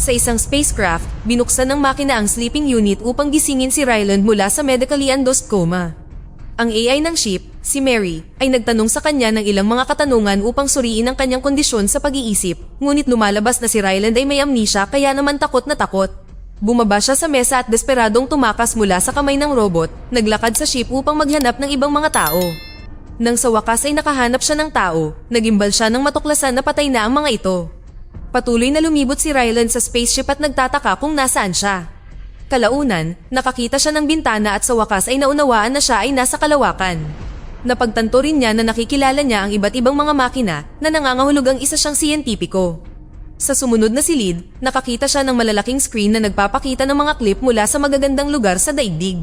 Sa isang spacecraft, binuksan ng makina ang sleeping unit upang gisingin si Ryland mula sa medically induced coma. Ang AI ng ship, si Mary, ay nagtanong sa kanya ng ilang mga katanungan upang suriin ang kanyang kondisyon sa pag-iisip, ngunit lumalabas na si Ryland ay may amnesia kaya naman takot na takot. Bumaba siya sa mesa at desperadong tumakas mula sa kamay ng robot, naglakad sa ship upang maghanap ng ibang mga tao. Nang sa wakas ay nakahanap siya ng tao, nagimbal siya ng matuklasan na patay na ang mga ito. Patuloy na lumibot si Ryland sa spaceship at nagtataka kung nasaan siya. Kalaunan, nakakita siya ng bintana at sa wakas ay naunawaan na siya ay nasa kalawakan. Napagtanto rin niya na nakikilala niya ang iba't ibang mga makina na nangangahulugang isa siyang siyentipiko. Sa sumunod na silid, nakakita siya ng malalaking screen na nagpapakita ng mga clip mula sa magagandang lugar sa daigdig.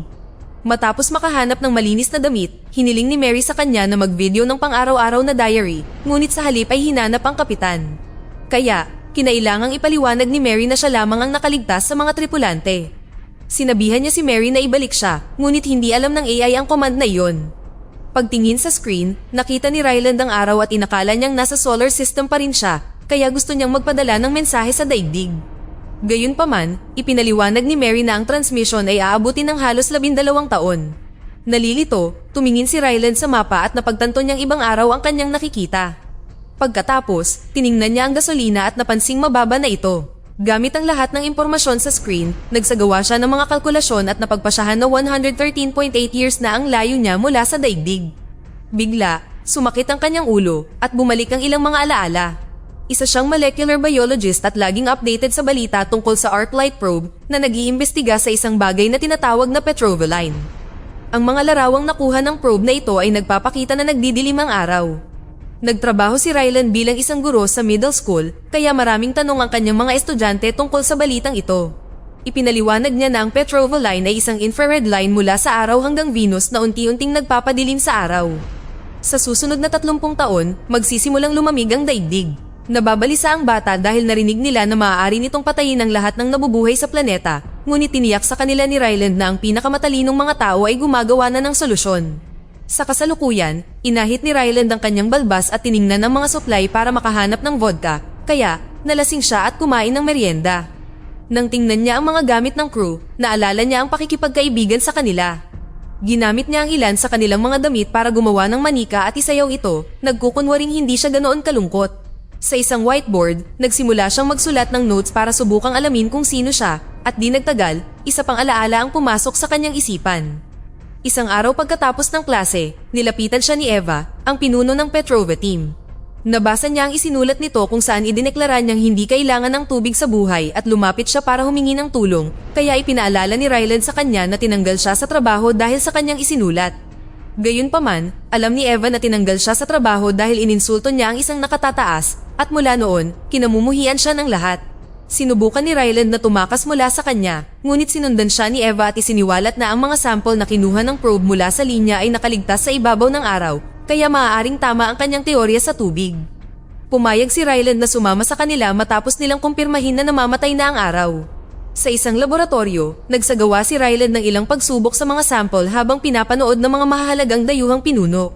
Matapos makahanap ng malinis na damit, hiniling ni Mary sa kanya na mag-video ng pang-araw-araw na diary, ngunit sa halip ay hinanap ang kapitan. Kaya, kinailangang ipaliwanag ni Mary na siya lamang ang nakaligtas sa mga tripulante. Sinabihan niya si Mary na ibalik siya, ngunit hindi alam ng AI ang command na iyon. Pagtingin sa screen, nakita ni Ryland ang araw at inakala niyang nasa solar system pa rin siya, kaya gusto niyang magpadala ng mensahe sa daigdig. Gayunpaman, ipinaliwanag ni Mary na ang transmission ay aabutin ng halos 12 taon. Nalilito, tumingin si Ryland sa mapa at napagtanto niyang ibang araw ang kanyang nakikita. Pagkatapos, tiningnan niya ang gasolina at napansing mababa na ito. Gamit ang lahat ng impormasyon sa screen, nagsagawa siya ng mga kalkulasyon at napagpasyahan na 113.8 years na ang layo niya mula sa daigdig. Bigla, sumakit ang kanyang ulo at bumalik ang ilang mga alaala. Isa siyang molecular biologist at laging updated sa balita tungkol sa Arclight probe na nag-iimbestiga sa isang bagay na tinatawag na Petrovaline. Ang mga larawang nakuha ng probe na ito ay nagpapakita na nagdidilim ang araw. Nagtrabaho si Ryland bilang isang guro sa middle school, kaya maraming tanong ang kanyang mga estudyante tungkol sa balitang ito. Ipinaliwanag niya na ang Petrovaline ay isang infrared line mula sa araw hanggang Venus na unti-unting nagpapadilim sa araw. Sa susunod na 30 taon, magsisimulang lumamig ang daigdig. Nababalisa ang bata dahil narinig nila na maaari nitong patayin ang lahat ng nabubuhay sa planeta, ngunit tiniyak sa kanila ni Ryland na ang pinakamatalinong mga tao ay gumagawa na ng solusyon. Sa kasalukuyan, inahit ni Ryland ang kanyang balbas at tiningnan ang mga supply para makahanap ng vodka, kaya nalasing siya at kumain ng merienda. Nang tingnan niya ang mga gamit ng crew, naalala niya ang pakikipagkaibigan sa kanila. Ginamit niya ang ilan sa kanilang mga damit para gumawa ng manika at isayaw ito, nagkukunwaring hindi siya ganoon kalungkot. Sa isang whiteboard, nagsimula siyang magsulat ng notes para subukang alamin kung sino siya, at di nagtagal, isa pang alaala ang pumasok sa kanyang isipan. Isang araw pagkatapos ng klase, nilapitan siya ni Eva, ang pinuno ng Petrova team. Nabasa niya ang isinulat nito kung saan idineklara niyang hindi kailangan ng tubig sa buhay at lumapit siya para humingi ng tulong, kaya ipinaalala ni Ryland sa kanya na tinanggal siya sa trabaho dahil sa kanyang isinulat. Gayunpaman, alam ni Eva na tinanggal siya sa trabaho dahil ininsulto niya ang isang nakatataas at mula noon, kinamumuhian siya ng lahat. Sinubukan ni Ryland na tumakas mula sa kanya, ngunit sinundan siya ni Eva at isiniwalat na ang mga sample na kinuha ng probe mula sa linya ay nakaligtas sa ibabaw ng araw, kaya maaaring tama ang kanyang teorya sa tubig. Pumayag si Ryland na sumama sa kanila matapos nilang kumpirmahin na namamatay na ang araw. Sa isang laboratorio, nagsagawa si Ryland ng ilang pagsubok sa mga sample habang pinapanood ng mga mahalagang dayuhang pinuno.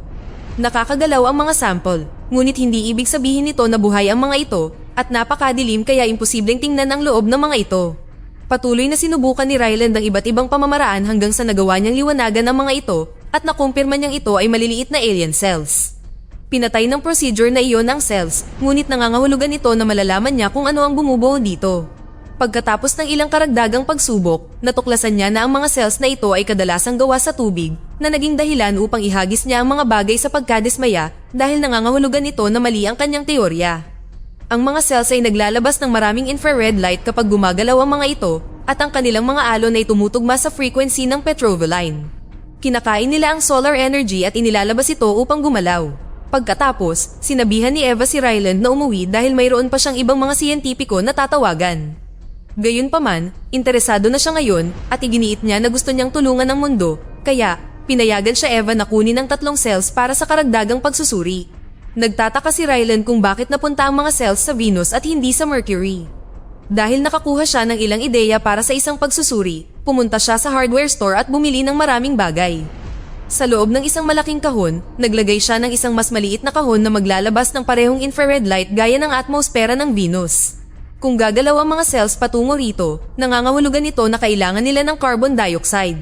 Nakakagalaw ang mga sample, ngunit hindi ibig sabihin nito na buhay ang mga ito at napakadilim kaya imposibleng tingnan ang loob ng mga ito. Patuloy na sinubukan ni Ryland ang iba't ibang pamamaraan hanggang sa nagawa niyang liwanagan ang mga ito at nakumpirma niyang ito ay maliliit na alien cells. Pinatay ng procedure na iyon ang cells, ngunit nangangahulugan ito na malalaman niya kung ano ang bumubuo dito. Pagkatapos ng ilang karagdagang pagsubok, natuklasan niya na ang mga cells na ito ay kadalasang gawa sa tubig na naging dahilan upang ihagis niya ang mga bagay sa pagkadismaya dahil nangangahulugan ito na mali ang kanyang teorya. Ang mga cells ay naglalabas ng maraming infrared light kapag gumagalaw ang mga ito at ang kanilang mga alon ay tumutugma sa frequency ng Petrovaline. Kinakain nila ang solar energy at inilalabas ito upang gumalaw. Pagkatapos, sinabihan ni Eva si Ryland na umuwi dahil mayroon pa siyang ibang mga siyentipiko na tatawagan. Gayunpaman, interesado na siya ngayon at iginiit niya na gusto niyang tulungan ng mundo, kaya pinayagan siya Eva na kunin ang 3 cells para sa karagdagang pagsusuri. Nagtataka si Ryland kung bakit napunta ang mga cells sa Venus at hindi sa Mercury. Dahil nakakuha siya ng ilang ideya para sa isang pagsusuri, pumunta siya sa hardware store at bumili ng maraming bagay. Sa loob ng isang malaking kahon, naglagay siya ng isang mas maliit na kahon na maglalabas ng parehong infrared light gaya ng atmosfera ng Venus. Kung gagalaw ang mga cells patungo rito, nangangahulugan ito na kailangan nila ng carbon dioxide.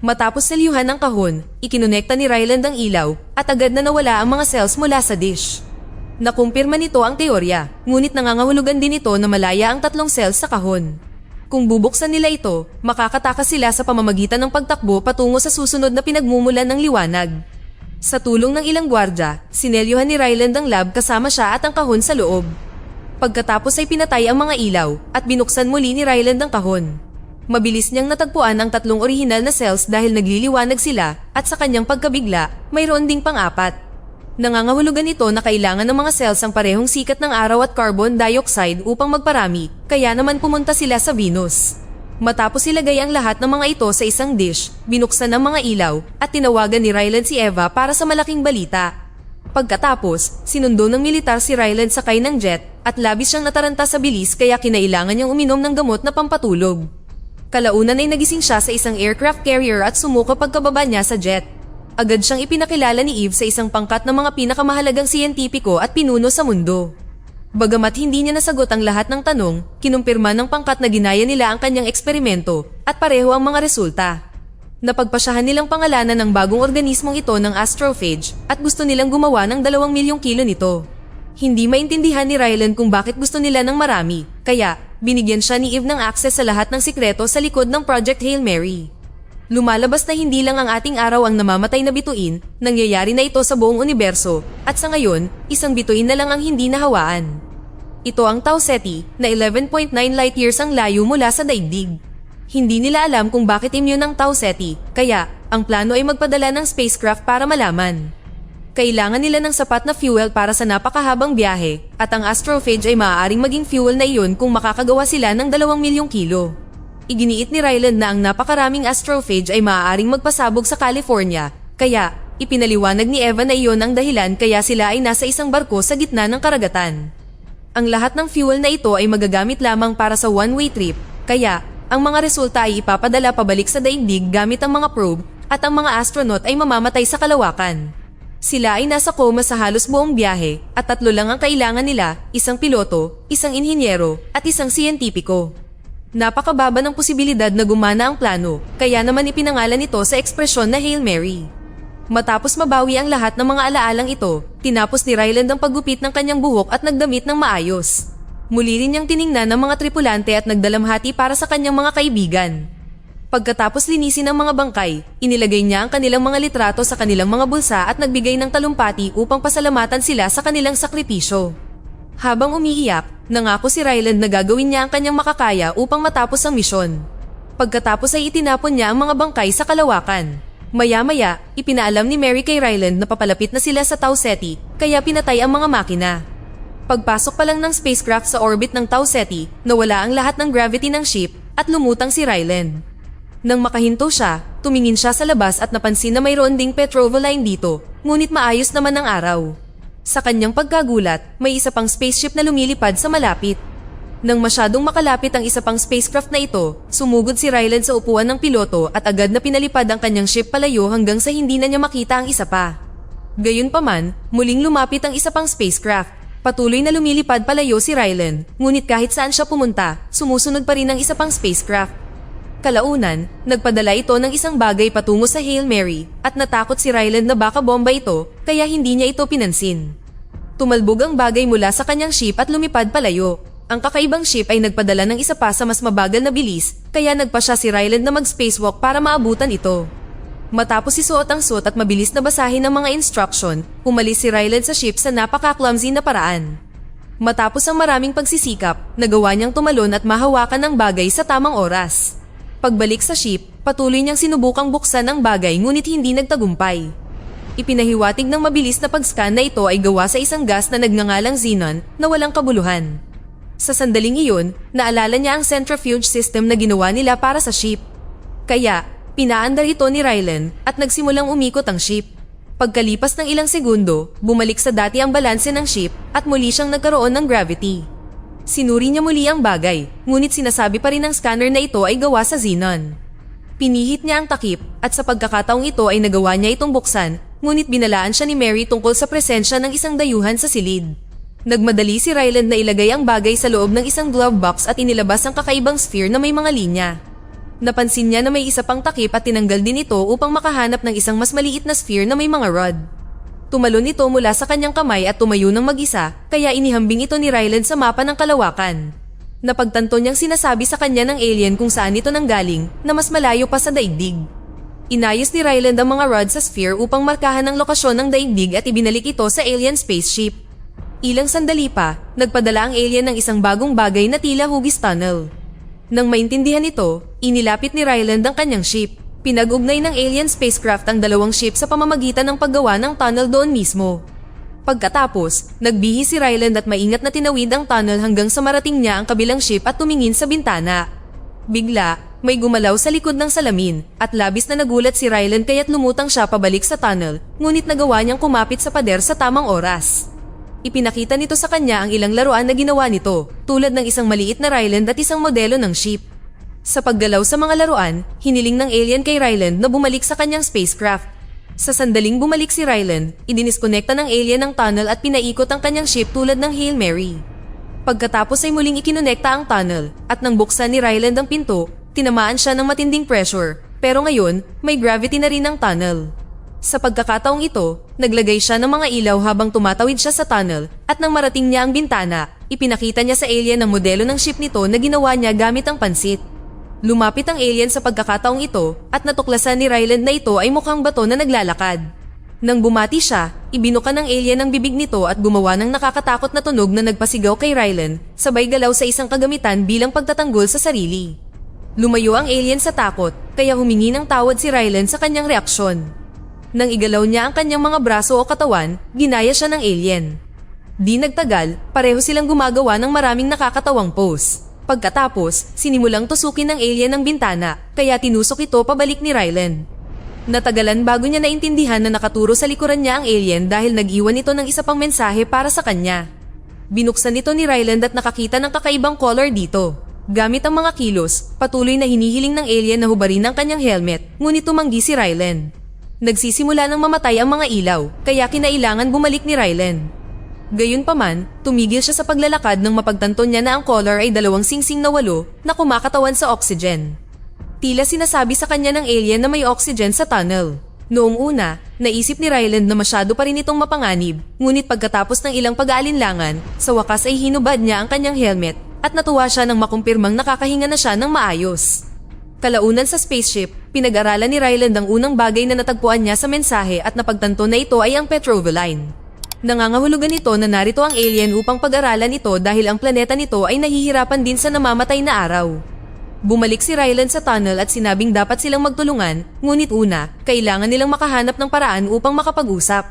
Matapos selyuhan ang kahon, ikinonekta ni Ryland ang ilaw at agad na nawala ang mga cells mula sa dish. Nakumpirma nito ang teorya, ngunit nangangahulugan din ito na malaya ang 3 cells sa kahon. Kung bubuksan nila ito, makakatakas sila sa pamamagitan ng pagtakbo patungo sa susunod na pinagmumulan ng liwanag. Sa tulong ng ilang gwardya, sinelyuhan ni Ryland ang lab kasama siya at ang kahon sa loob. Pagkatapos ay pinatay ang mga ilaw at binuksan muli ni Ryland ang kahon. Mabilis niyang natagpuan ang 3 orihinal na cells dahil nagliliwanag sila at sa kanyang pagkabigla, mayroon ding pang-4. Nangangahulugan ito na kailangan ng mga cells ang parehong sikat ng araw at carbon dioxide upang magparami, kaya naman pumunta sila sa Venus. Matapos ilagay ang lahat ng mga ito sa isang dish, binuksan ang mga ilaw at tinawagan ni Ryland si Eva para sa malaking balita. Pagkatapos, sinundo ng militar si Ryland sakay ng jet at labis siyang nataranta sa bilis kaya kinailangan niyang uminom ng gamot na pampatulog. Kalaunan ay nagising siya sa isang aircraft carrier at sumuko pagkababa niya sa jet. Agad siyang ipinakilala ni Eve sa isang pangkat ng mga pinakamahalagang siyentipiko at pinuno sa mundo. Bagamat hindi niya nasagot ang lahat ng tanong, kinumpirma ng pangkat na ginaya nila ang kanyang eksperimento at pareho ang mga resulta. Napagpasyahan nilang pangalanan ng bagong organismong ito ng astrophage at gusto nilang gumawa ng 2 milyong kilo nito. Hindi maintindihan ni Ryland kung bakit gusto nila ng marami, kaya binigyan siya ni Eve ng access sa lahat ng sikreto sa likod ng Project Hail Mary. Lumalabas na hindi lang ang ating araw ang namamatay na bituin, nangyayari na ito sa buong universo, at sa ngayon, isang bituin na lang ang hindi nahawaan. Ito ang Tau Ceti, na 11.9 light years ang layo mula sa daigdig. Hindi nila alam kung bakit immune ang Tau Ceti, kaya ang plano ay magpadala ng spacecraft para malaman. Kailangan nila ng sapat na fuel para sa napakahabang biyahe, at ang astrophage ay maaaring maging fuel na iyon kung makakagawa sila ng 2 milyong kilo. Iginiit ni Ryland na ang napakaraming astrophage ay maaaring magpasabog sa California, kaya ipinaliwanag ni Eva na iyon ang dahilan kaya sila ay nasa isang barko sa gitna ng karagatan. Ang lahat ng fuel na ito ay magagamit lamang para sa one-way trip, kaya ang mga resulta ay ipapadala pabalik sa daigdig gamit ang mga probe at ang mga astronaut ay mamamatay sa kalawakan. Sila ay nasa coma sa halos buong biyahe at 3 lang ang kailangan nila, isang piloto, isang inhinyero at isang siyentipiko. Napakababa ng posibilidad na gumana ang plano, kaya naman ipinangalan ito sa ekspresyon na Hail Mary. Matapos mabawi ang lahat ng mga alaalang ito, tinapos ni Ryland ang paggupit ng kanyang buhok at nagdamit ng maayos. Muli rin niyang tiningnan ng mga tripulante at nagdalamhati para sa kanyang mga kaibigan. Pagkatapos linisin ang mga bangkay, inilagay niya ang kanilang mga litrato sa kanilang mga bulsa at nagbigay ng talumpati upang pasalamatan sila sa kanilang sakripisyo. Habang umiiyak, nangako si Ryland na gagawin niya ang kanyang makakaya upang matapos ang misyon. Pagkatapos ay itinapon niya ang mga bangkay sa kalawakan. Maya-maya, ipinaalam ni Mary kay Ryland na papalapit na sila sa Tau Ceti, kaya pinatay ang mga makina. Pagpasok pa lang ng spacecraft sa orbit ng Tau Ceti, nawala ang lahat ng gravity ng ship at lumutang si Ryland. Nang makahinto siya, tumingin siya sa labas at napansin na mayroon ding petrovoline dito, ngunit maayos naman ang araw. Sa kanyang pagkagulat, may isa pang spaceship na lumilipad sa malapit. Nang masyadong makalapit ang isa pang spacecraft na ito, sumugod si Ryland sa upuan ng piloto at agad na pinalipad ang kanyang ship palayo hanggang sa hindi na niya makita ang isa pa. Gayunpaman, muling lumapit ang isa pang spacecraft. Patuloy na lumilipad palayo si Ryland, ngunit kahit saan siya pumunta, sumusunod pa rin ang isa pang spacecraft. Kalaunan, nagpadala ito ng isang bagay patungo sa Hail Mary at natakot si Ryland na baka bomba ito kaya hindi niya ito pinansin. Tumalbog ang bagay mula sa kanyang ship at lumipad palayo. Ang kakaibang ship ay nagpadala ng isa pa sa mas mabagal na bilis kaya nagpa siya si Ryland na mag-spacewalk para maabutan ito. Matapos isuot ang suit at mabilis na basahin ang mga instruction, umalis si Ryland sa ship sa napaka-clumsy na paraan. Matapos ang maraming pagsisikap, nagawa niyang tumalon at mahawakan ang bagay sa tamang oras. Pagbalik sa ship, patuloy niyang sinubukang buksan ang bagay ngunit hindi nagtagumpay. Ipinahiwatig ng mabilis na pag-scan na ito ay gawa sa isang gas na nagngangalang xenon na walang kabuluhan. Sa sandaling iyon, naalala niya ang centrifuge system na ginawa nila para sa ship. Kaya, pinaandar ito ni Ryland at nagsimulang umikot ang ship. Pagkalipas ng ilang segundo, bumalik sa dati ang balanse ng ship at muli siyang nagkaroon ng gravity. Sinuri niya muli ang bagay, ngunit sinasabi pa rin ng scanner na ito ay gawa sa xenon. Pinihit niya ang takip at sa pagkakataong ito ay nagawa niya itong buksan, ngunit binalaan siya ni Mary tungkol sa presensya ng isang dayuhan sa silid. Nagmadali si Ryland na ilagay ang bagay sa loob ng isang glove box at inilabas ang kakaibang sphere na may mga linya. Napansin niya na may isa pang takip at tinanggal din ito upang makahanap ng isang mas maliit na sphere na may mga rod. Tumalon ito mula sa kanyang kamay at tumayo ng mag-isa, kaya inihambing ito ni Ryland sa mapa ng kalawakan. Napagtanto niyang sinasabi sa kanya ng alien kung saan ito nanggaling, na mas malayo pa sa daigdig. Inayos ni Ryland ang mga rod sa sphere upang markahan ang lokasyon ng daigdig at ibinalik ito sa alien spaceship. Ilang sandali pa, nagpadala ang alien ng isang bagong bagay na tila hugis tunnel. Nang maintindihan ito, inilapit ni Ryland ang kanyang ship. Pinag-ugnay ng alien spacecraft ang dalawang ship sa pamamagitan ng paggawa ng tunnel doon mismo. Pagkatapos, nagbihis si Ryland at maingat na tinawid ang tunnel hanggang sa marating niya ang kabilang ship at tumingin sa bintana. Bigla, may gumalaw sa likod ng salamin at labis na nagulat si Ryland kaya't lumutang siya pabalik sa tunnel, ngunit nagawa niyang kumapit sa pader sa tamang oras. Ipinakita nito sa kanya ang ilang laruan na ginawa nito, tulad ng isang maliit na Ryland at isang modelo ng ship. Sa paggalaw sa mga laruan, hiniling ng alien kay Ryland na bumalik sa kanyang spacecraft. Sa sandaling bumalik si Ryland, idiniskonekta ng alien ang tunnel at pinaikot ang kanyang ship tulad ng Hail Mary. Pagkatapos ay muling ikinonekta ang tunnel, at nang buksan ni Ryland ang pinto, tinamaan siya ng matinding pressure, pero ngayon, may gravity na rin ang tunnel. Sa pagkakataong ito, naglagay siya ng mga ilaw habang tumatawid siya sa tunnel at nang marating niya ang bintana, ipinakita niya sa alien ang modelo ng ship nito na ginawa niya gamit ang pansit. Lumapit ang alien sa pagkakataong ito at natuklasan ni Ryland na ito ay mukhang bato na naglalakad. Nang bumati siya, ibinuka ng alien ang bibig nito at gumawa ng nakakatakot na tunog na nagpasigaw kay Ryland, sabay galaw sa isang kagamitan bilang pagtatanggol sa sarili. Lumayo ang alien sa takot, kaya humingi ng tawad si Ryland sa kanyang reaksyon. Nang igalaw niya ang kanyang mga braso o katawan, ginaya siya ng alien. Di nagtagal, pareho silang gumagawa ng maraming nakakatawang pose. Pagkatapos, sinimulang tusukin ng alien ang bintana, kaya tinusok ito pabalik ni Ryland. Natagalan bago niya naintindihan na nakaturo sa likuran niya ang alien dahil nag-iwan ito ng isa pang mensahe para sa kanya. Binuksan ito ni Ryland at nakakita ng kakaibang color dito. Gamit ang mga kilos, patuloy na hinihiling ng alien na hubarin ang kanyang helmet, ngunit tumanggi si Ryland. Nagsisimula ng mamatay ang mga ilaw, kaya kinailangan bumalik ni Ryland. Gayunpaman, tumigil siya sa paglalakad nang mapagtanto niya na ang collar ay dalawang singsing na 8 na kumakatawan sa oxygen. Tila sinasabi sa kanya ng alien na may oxygen sa tunnel. Noong una, naisip ni Ryland na masyado pa rin itong mapanganib, ngunit pagkatapos ng ilang pag-aalinlangan, sa wakas ay hinubad niya ang kanyang helmet at natuwa siya nang makumpirmang nakakahinga na siya ng maayos. Kalaunan sa spaceship, pinag-aralan ni Ryland ang unang bagay na natagpuan niya sa mensahe at napagtanto na ito ay ang Petrovaline. Nangangahulugan ito na narito ang alien upang pag-aralan ito dahil ang planeta nito ay nahihirapan din sa namamatay na araw. Bumalik si Ryland sa tunnel at sinabing dapat silang magtulungan, ngunit una, kailangan nilang makahanap ng paraan upang makapag-usap.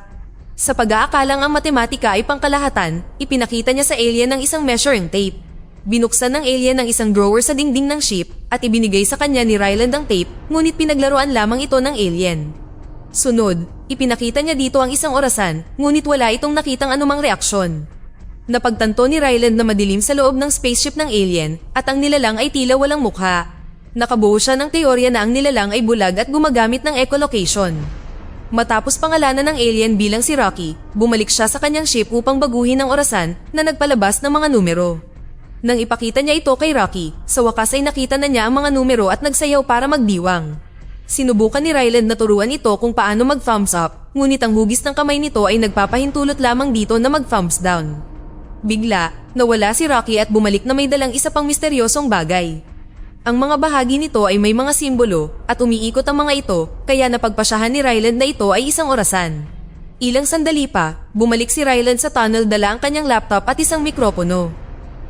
Sa pag-aakalang ang matematika ay pangkalahatan, ipinakita niya sa alien ang isang measuring tape. Binuksan ng alien ang isang drawer sa dingding ng ship at ibinigay sa kanya ni Ryland ang tape, ngunit pinaglaruan lamang ito ng alien. Sunod, ipinakita niya dito ang isang orasan, ngunit wala itong nakitang anumang reaksyon. Napagtanto ni Ryland na madilim sa loob ng spaceship ng alien at ang nilalang ay tila walang mukha. Nakabuo siya ng teorya na ang nilalang ay bulag at gumagamit ng echolocation. Matapos pangalanan ng alien bilang si Rocky, bumalik siya sa kanyang ship upang baguhin ang orasan na nagpalabas ng mga numero. Nang ipakita niya ito kay Rocky, sa wakas ay nakita na niya ang mga numero at nagsayaw para magdiwang. Sinubukan ni Ryland na turuan ito kung paano mag-thumbs up, ngunit ang hugis ng kamay nito ay nagpapahintulot lamang dito na mag-thumbs down. Bigla, nawala si Rocky at bumalik na may dalang isa pang misteryosong bagay. Ang mga bahagi nito ay may mga simbolo at umiikot ang mga ito, kaya napagpasyahan ni Ryland na ito ay isang orasan. Ilang sandali pa, bumalik si Ryland sa tunnel dala ang kanyang laptop at isang mikropono.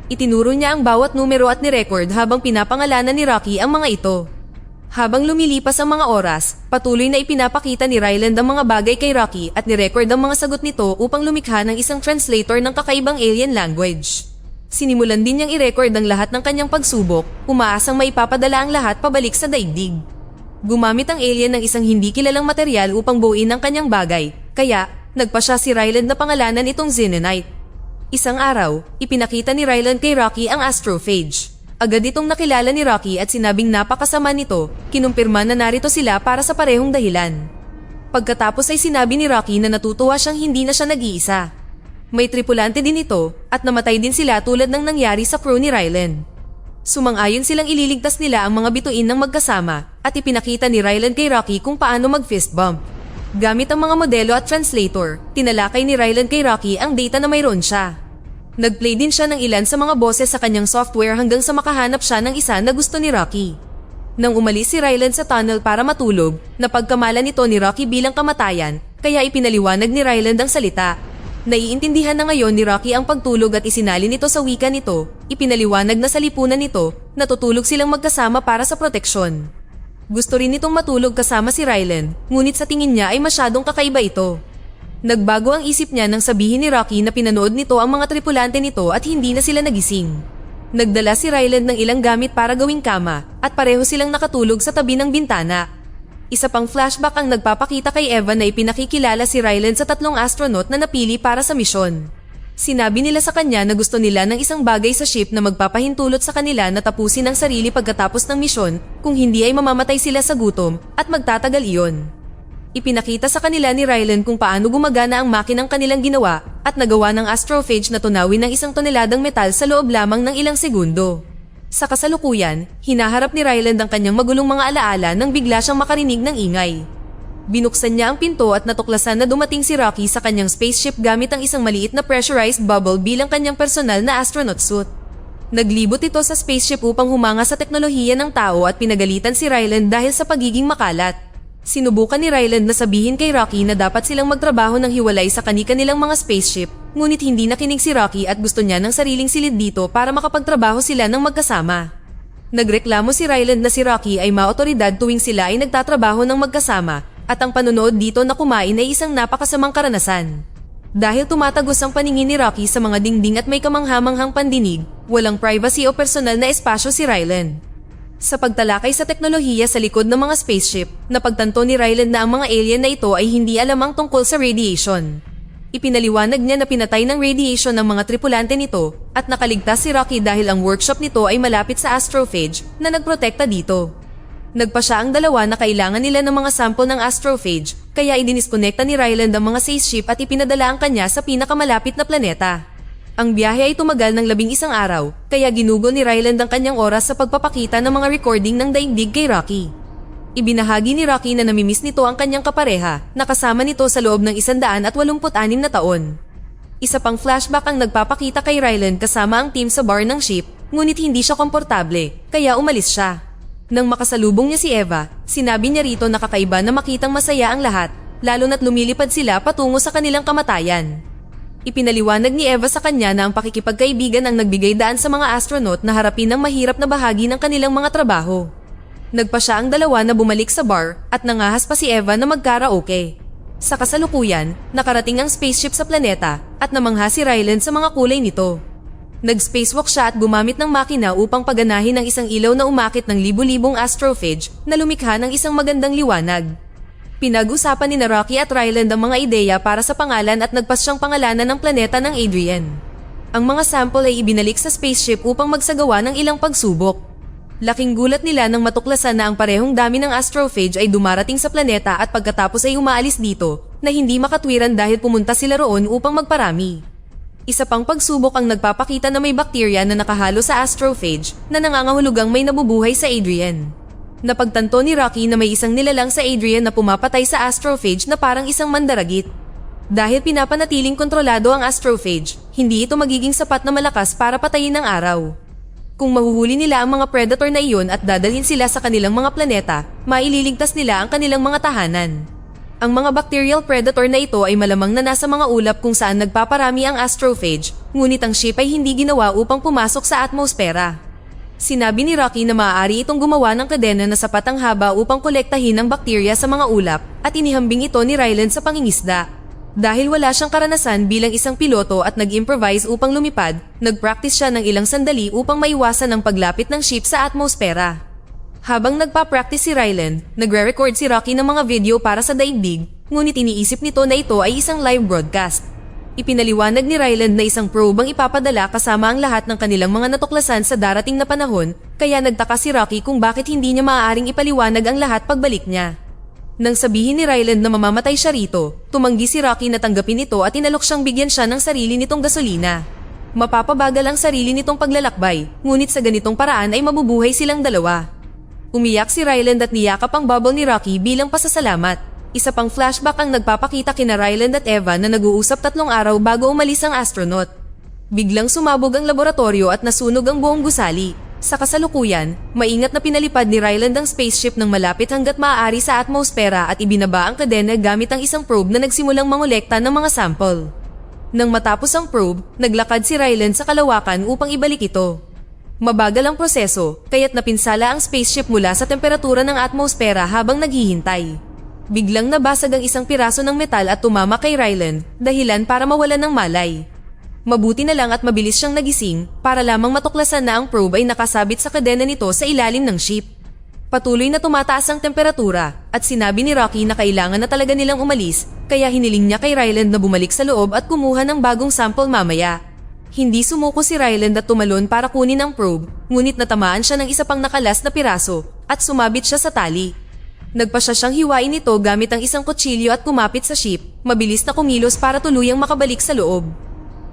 Itinuro niya ang bawat numero at ni-record habang pinapangalanan ni Rocky ang mga ito. Habang lumilipas ang mga oras, patuloy na ipinapakita ni Ryland ang mga bagay kay Rocky at ni-record ang mga sagot nito upang lumikha ng isang translator ng kakaibang alien language. Sinimulan din niyang i-record ang lahat ng kanyang pagsubok, umaasang maipapadala ang lahat pabalik sa daigdig. Gumamit ang alien ng isang hindi kilalang material upang buuin ang kanyang bagay, kaya nagpasya si Ryland na pangalanan itong Xenonite. Isang araw, ipinakita ni Ryland kay Rocky ang astrophage. Agad itong nakilala ni Rocky at sinabing napakasama nito, kinumpirma na narito sila para sa parehong dahilan. Pagkatapos ay sinabi ni Rocky na natutuwa siyang hindi na siya nag-iisa. May tripulante din ito at namatay din sila tulad ng nangyari sa crew ni Ryland. Sumang-ayon silang ililigtas nila ang mga bituin ng magkasama at ipinakita ni Ryland kay Rocky kung paano mag-fist bump. Gamit ang mga modelo at translator, tinalakay ni Ryland kay Rocky ang data na mayroon siya. Nag-play din siya ng ilan sa mga boses sa kanyang software hanggang sa makahanap siya ng isa na gusto ni Rocky. Nang umalis si Ryland sa tunnel para matulog, napagkamalan nito ni Rocky bilang kamatayan, kaya ipinaliwanag ni Ryland ang salita. Naiintindihan na ngayon ni Rocky ang pagtulog at isinalin ito sa wika nito, ipinaliwanag na sa lipunan nito, natutulog silang magkasama para sa proteksyon. Gusto rin nitong matulog kasama si Ryland, ngunit sa tingin niya ay masyadong kakaiba ito. Nagbago ang isip niya nang sabihin ni Rocky na pinanood nito ang mga tripulante nito at hindi na sila nagising. Nagdala si Ryland ng ilang gamit para gawing kama at pareho silang nakatulog sa tabi ng bintana. Isa pang flashback ang nagpapakita kay Eva na ipinakikilala si Ryland sa 3 astronaut na napili para sa misyon. Sinabi nila sa kanya na gusto nila ng isang bagay sa ship na magpapahintulot sa kanila na tapusin ang sarili pagkatapos ng misyon, kung hindi ay mamamatay sila sa gutom at magtatagal iyon. Ipinakita sa kanila ni Ryland kung paano gumagana ang makinang kanilang ginawa at nagawa ng astrophage na tunawin ng 1 toneladang metal sa loob lamang ng ilang segundo. Sa kasalukuyan, hinaharap ni Ryland ang kanyang magulong mga alaala nang bigla siyang makarinig ng ingay. Binuksan niya ang pinto at natuklasan na dumating si Rocky sa kanyang spaceship gamit ang isang maliit na pressurized bubble bilang kanyang personal na astronaut suit. Naglibot ito sa spaceship upang humanga sa teknolohiya ng tao at pinagalitan si Ryland dahil sa pagiging makalat. Sinubukan ni Ryland na sabihin kay Rocky na dapat silang magtrabaho ng hiwalay sa kani-kanilang mga spaceship, ngunit hindi nakinig si Rocky at gusto niya ng sariling silid dito para makapagtrabaho sila ng magkasama. Nagreklamo si Ryland na si Rocky ay maotoridad tuwing sila ay nagtatrabaho ng magkasama at ang panonood dito na kumain ay isang napakasamang karanasan. Dahil tumatagos ang paningin ni Rocky sa mga dingding at may kamanghamanghang pandinig, walang privacy o personal na espasyo si Ryland. Sa pagtalakay sa teknolohiya sa likod ng mga spaceship, napagtanto ni Ryland na ang mga alien na ito ay hindi alamang tungkol sa radiation. Ipinaliwanag niya na pinatay ng radiation ng mga tripulante nito at nakaligtas si Rocky dahil ang workshop nito ay malapit sa astrophage na nagprotekta dito. Nagpa siya ang dalawa na kailangan nila ng mga sample ng astrophage, kaya idiniskonekta ni Ryland ang mga spaceship at ipinadala ang kanya sa pinakamalapit na planeta. Ang biyahe ay tumagal ng 11 araw, kaya ginugol ni Ryland ang kanyang oras sa pagpapakita ng mga recording ng daigdig kay Rocky. Ibinahagi ni Rocky na namimiss nito ang kanyang kapareha, na kasama nito sa loob ng 186 na taon. Isa pang flashback ang nagpapakita kay Ryland kasama ang team sa bar ng ship, ngunit hindi siya komportable, kaya umalis siya. Nang makasalubong niya si Eva, sinabi niya rito na kakaiba na makitang masaya ang lahat, lalo na't lumilipad sila patungo sa kanilang kamatayan. Ipinaliwanag ni Eva sa kanya na ang pakikipagkaibigan ang nagbigay daan sa mga astronaut na harapin ang mahirap na bahagi ng kanilang mga trabaho. Nagpa siya ang dalawa na bumalik sa bar at nangahas pa si Eva na magkaraoke. Sa kasalukuyan, nakarating ang spaceship sa planeta at namangha si Ryland sa mga kulay nito. Nag-spacewalk siya at gumamit ng makina upang paganahin ang isang ilaw na umakit ng libu-libong astrophage na lumikha ng isang magandang liwanag. Pinag-usapan ni Rocky at Ryland ang mga ideya para sa pangalan at nagpas siyang pangalanan ng planeta ng Adrian. Ang mga sample ay ibinalik sa spaceship upang magsagawa ng ilang pagsubok. Laking gulat nila nang matuklasan na ang parehong dami ng astrophage ay dumarating sa planeta at pagkatapos ay umaalis dito na hindi makatwiran dahil pumunta sila roon upang magparami. Isa pang pagsubok ang nagpapakita na may bakterya na nakahalo sa astrophage na nangangahulugang may nabubuhay sa Adrian. Napagtanto ni Rocky na may isang nilalang sa Adrian na pumapatay sa astrophage na parang isang mandaragit. Dahil pinapanatiling kontrolado ang astrophage, hindi ito magiging sapat na malakas para patayin ng araw. Kung mahuhuli nila ang mga predator na iyon at dadalhin sila sa kanilang mga planeta, maililigtas nila ang kanilang mga tahanan. Ang mga bacterial predator na ito ay malamang na nasa mga ulap kung saan nagpaparami ang astrophage, ngunit ang ship ay hindi ginawa upang pumasok sa atmosfera. Sinabi ni Rocky na maaari itong gumawa ng kadena na sapat ang haba upang kolektahin ang bakterya sa mga ulap at inihambing ito ni Ryland sa pangingisda. Dahil wala siyang karanasan bilang isang piloto at nag-improvise upang lumipad, nag-practice siya ng ilang sandali upang maiwasan ang paglapit ng ship sa atmosfera. Habang nagpa-practice si Ryland, nagre-record si Rocky ng mga video para sa daigdig, ngunit iniisip nito na ito ay isang live broadcast. Ipinaliwanag ni Ryland na isang probe ang ipapadala kasama ang lahat ng kanilang mga natuklasan sa darating na panahon, kaya nagtaka si Rocky kung bakit hindi niya maaaring ipaliwanag ang lahat pagbalik niya. Nang sabihin ni Ryland na mamamatay siya rito, tumanggi si Rocky na tanggapin ito at inalok siyang bigyan siya ng sarili nitong gasolina. Mapapabagal ang sarili nitong paglalakbay, ngunit sa ganitong paraan ay mabubuhay silang dalawa. Umiyak si Ryland at niyakap ang bubble ni Rocky bilang pasasalamat. Isa pang flashback ang nagpapakita kina Ryland at Eva na nag-uusap 3 araw bago umalis ang astronaut. Biglang sumabog ang laboratorio at nasunog ang buong gusali. Sa kasalukuyan, maingat na pinalipad ni Ryland ang spaceship ng malapit hanggat maaari sa atmosfera at ibinaba ang kadena gamit ang isang probe na nagsimulang mangolekta ng mga sample. Nang matapos ang probe, naglakad si Ryland sa kalawakan upang ibalik ito. Mabagal ang proseso, kaya't napinsala ang spaceship mula sa temperatura ng atmosfera habang naghihintay. Biglang nabasag ang isang piraso ng metal at tumama kay Ryland, dahilan para mawalan ng malay. Mabuti na lang at mabilis siyang nagising para lamang matuklasan na ang probe ay nakasabit sa kadena nito sa ilalim ng ship. Patuloy na tumataas ang temperatura at sinabi ni Rocky na kailangan na talaga nilang umalis, kaya hiniling niya kay Ryland na bumalik sa loob at kumuha ng bagong sample mamaya. Hindi sumuko si Ryland at tumalon para kunin ang probe, ngunit natamaan siya ng isa pang nakalas na piraso at sumabit siya sa tali. Nagpa siya siyang hiwain ito gamit ang isang kutsilyo at kumapit sa ship, mabilis na kumilos para tuluyang makabalik sa loob.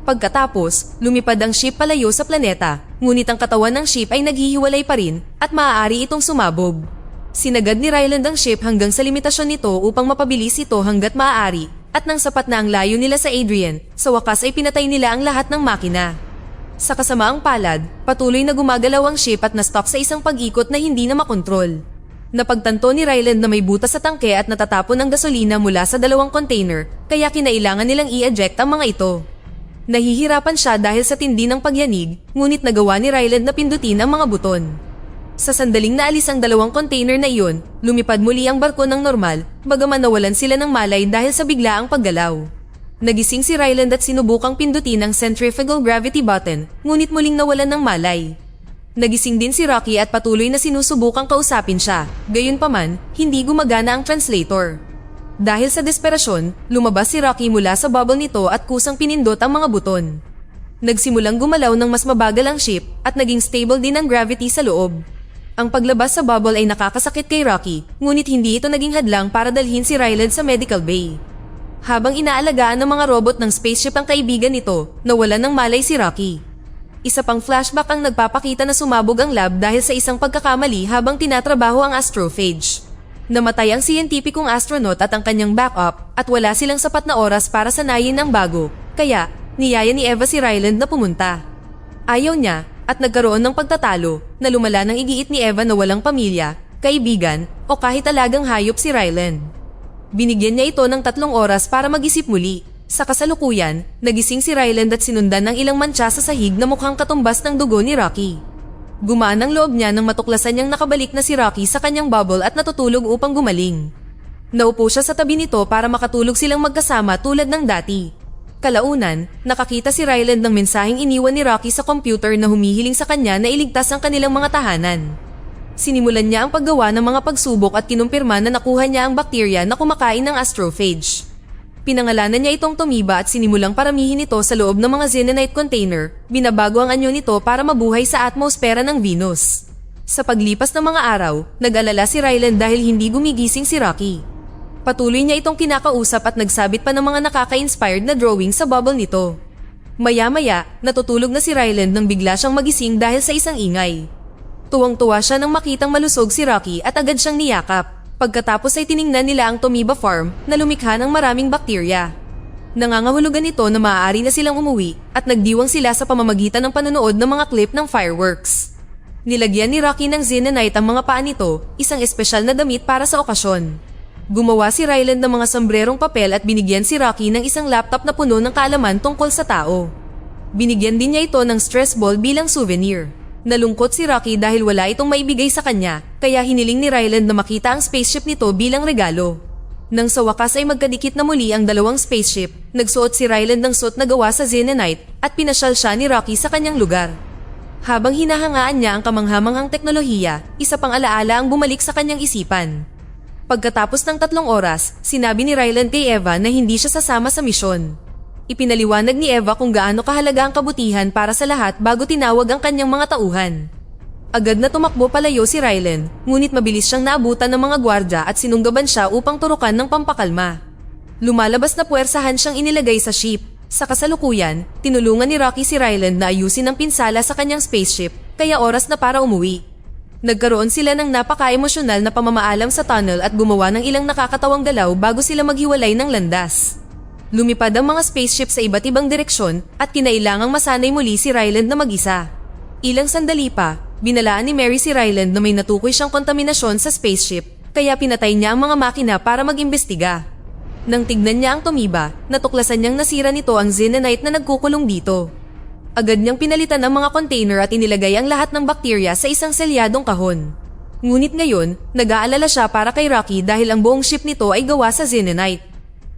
Pagkatapos, lumipad ang ship palayo sa planeta, ngunit ang katawan ng ship ay naghihiwalay pa rin at maaari itong sumabog. Sinagad ni Ryland ang ship hanggang sa limitasyon nito upang mapabilis ito hanggat maaari, at nang sapat na ang layo nila sa Adrian, sa wakas ay pinatay nila ang lahat ng makina. Sa kasamaang palad, patuloy na gumagalaw ang ship at na-stop sa isang pag-ikot na hindi na makontrol. Napagtanto ni Ryland na may butas sa tangke at natatapon ng gasolina mula sa 2 container, kaya kinailangan nilang i-eject ang mga ito. Nahihirapan siya dahil sa tindi ng pagyanig, ngunit nagawa ni Ryland na pindutin ang mga buton. Sa sandaling naalis ang 2 container na iyon, lumipad muli ang barko ng normal, bagaman nawalan sila ng malay dahil sa biglaang paggalaw. Nagising si Ryland at sinubukang pindutin ang centrifugal gravity button, ngunit muling nawalan ng malay. Nagising din si Rocky at patuloy na sinusubukang kausapin siya, gayunpaman, hindi gumagana ang translator. Dahil sa desperasyon, lumabas si Rocky mula sa bubble nito at kusang pinindot ang mga buton. Nagsimulang gumalaw ng mas mabagal ang ship at naging stable din ang gravity sa loob. Ang paglabas sa bubble ay nakakasakit kay Rocky, ngunit hindi ito naging hadlang para dalhin si Ryland sa medical bay. Habang inaalagaan ng mga robot ng spaceship ang kaibigan nito, nawalan ng malay si Rocky. Isa pang flashback ang nagpapakita na sumabog ang lab dahil sa isang pagkakamali habang tinatrabaho ang astrophage. Namatay ang siyentipikong astronaut at ang kanyang backup at wala silang sapat na oras para sanayin ang bago, kaya niyaya ni Eva si Ryland na pumunta. Ayaw niya at nagkaroon ng pagtatalo na lumala ng igiit ni Eva na walang pamilya, kaibigan o kahit alagang hayop si Ryland. Binigyan niya ito ng 3 oras para mag-isip muli. Sa kasalukuyan, nagising si Ryland at sinundan ng ilang mantsa sa sahig na mukhang katumbas ng dugo ni Rocky. Gumaan ang loob niya nang matuklasan niyang nakabalik na si Rocky sa kanyang bubble at natutulog upang gumaling. Naupo siya sa tabi nito para makatulog silang magkasama tulad ng dati. Kalaunan, nakakita si Ryland ng mensaheng iniwan ni Rocky sa computer na humihiling sa kanya na iligtas ang kanilang mga tahanan. Sinimulan niya ang paggawa ng mga pagsubok at kinumpirma na nakuha niya ang bakterya na kumakain ng astrophage. Pinangalanan niya itong Tomiba at sinimulang paramihin ito sa loob ng mga xenonite container, binabago ang anyo nito para mabuhay sa atmosfera ng Venus. Sa paglipas ng mga araw, nag-alala si Ryland dahil hindi gumigising si Rocky. Patuloy niya itong kinakausap at nagsabit pa ng mga nakaka-inspired na drawing sa bubble nito. Maya-maya, natutulog na si Ryland nang bigla siyang magising dahil sa isang ingay. Tuwang-tuwa siya nang makitang malusog si Rocky at agad siyang niyakap. Pagkatapos ay tiningnan nila ang Tomiba farm na lumikha ng maraming bakterya. Nangangahulugan ito na maaari na silang umuwi at nagdiwang sila sa pamamagitan ng panonood ng mga clip ng fireworks. Nilagyan ni Rocky ng xenonite ang mga paa nito, isang espesyal na damit para sa okasyon. Gumawa si Ryland ng mga sombrerong papel at binigyan si Rocky ng isang laptop na puno ng kaalaman tungkol sa tao. Binigyan din niya ito ng stress ball bilang souvenir. Nalungkot si Rocky dahil wala itong maibigay sa kanya, kaya hiniling ni Ryland na makita ang spaceship nito bilang regalo. Nang sa wakas ay magkadikit na muli ang 2 spaceship, nagsuot si Ryland ng suot na gawa sa xenonite at pinasyal siya ni Rocky sa kanyang lugar. Habang hinahangaan niya ang kamanghamanghang teknolohiya, isa pang alaala ang bumalik sa kanyang isipan. Pagkatapos ng 3 oras, sinabi ni Ryland kay Eva na hindi siya sasama sa misyon. Ipinaliwanag ni Eva kung gaano kahalaga ang kabutihan para sa lahat bago tinawag ang kanyang mga tauhan. Agad na tumakbo palayo si Rylan, ngunit mabilis siyang naabutan ng mga gwardya at sinunggaban siya upang turukan ng pampakalma. Lumalabas na puwersahan siyang inilagay sa ship. Sa kasalukuyan, tinulungan ni Rocky si Rylan na ayusin ang pinsala sa kanyang spaceship, kaya oras na para umuwi. Nagkaroon sila ng napaka-emosyonal na pamamaalam sa tunnel at gumawa ng ilang nakakatawang galaw bago sila maghiwalay ng landas. Lumipad ang mga spaceship sa iba't ibang direksyon at kinailangang masanay muli si Ryland na mag-isa. Ilang sandali pa, binalaan ni Mary si Ryland na may natukoy siyang kontaminasyon sa spaceship, kaya pinatay niya ang mga makina para mag-imbestiga. Nang tignan niya ang tumiba, natuklasan niyang nasira nito ang Xenonite na nagkukulong dito. Agad niyang pinalitan ang mga container at inilagay ang lahat ng bakterya sa isang selyadong kahon. Ngunit ngayon, nag-aalala siya para kay Rocky dahil ang buong ship nito ay gawa sa Xenonite.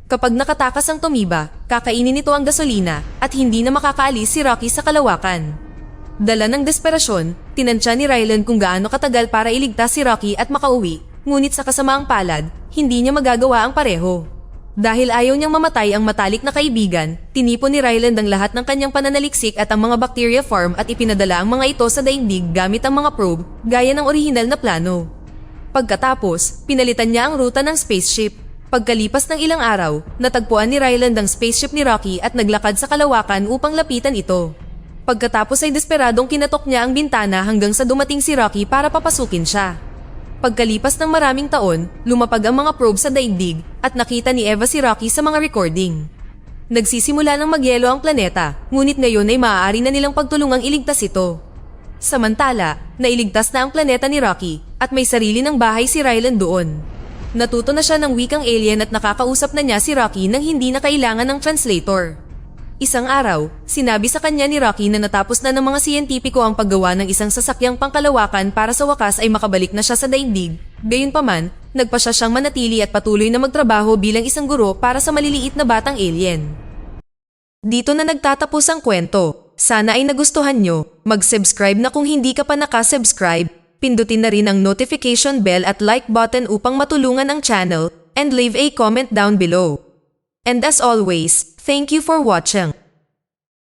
Kapag nakatakas ang tumiba, kakainin nito ang gasolina at hindi na makakaalis si Rocky sa kalawakan. Dala ng desperasyon, tinansya ni Rylan kung gaano katagal para iligtas si Rocky at makauwi, ngunit sa kasamaang palad, hindi niya magagawa ang pareho. Dahil ayaw niyang mamatay ang matalik na kaibigan, tinipon ni Ryland ang lahat ng kanyang pananaliksik at ang mga bacteria farm at ipinadala ang mga ito sa daigdig gamit ang mga probe, gaya ng orihinal na plano. Pagkatapos, pinalitan niya ang ruta ng spaceship. Pagkalipas ng ilang araw, natagpuan ni Ryland ang spaceship ni Rocky at naglakad sa kalawakan upang lapitan ito. Pagkatapos ay desperadong kinatok niya ang bintana hanggang sa dumating si Rocky para papasukin siya. Pagkalipas ng maraming taon, lumapag ang mga probe sa daigdig at nakita ni Eva si Rocky sa mga recording. Nagsisimula ng magyelo ang planeta, ngunit ngayon ay maaari na nilang pagtulungang iligtas ito. Samantala, nailigtas na ang planeta ni Rocky at may sarili ng bahay si Ryland doon. Natuto na siya ng wikang alien at nakakausap na niya si Rocky nang hindi na kailangan ng translator. Isang araw, sinabi sa kanya ni Rocky na natapos na ng mga siyentipiko ang paggawa ng isang sasakyang pangkalawakan para sa wakas ay makabalik na siya sa daigdig. Gayunpaman, nagpasya siyang manatili at patuloy na magtrabaho bilang isang guro para sa maliliit na batang alien. Dito na nagtatapos ang kwento. Sana ay nagustuhan nyo. Mag-subscribe na kung hindi ka pa nakasubscribe. Pindutin na rin ang notification bell at like button upang matulungan ang channel, and leave a comment down below. And as always, thank you for watching.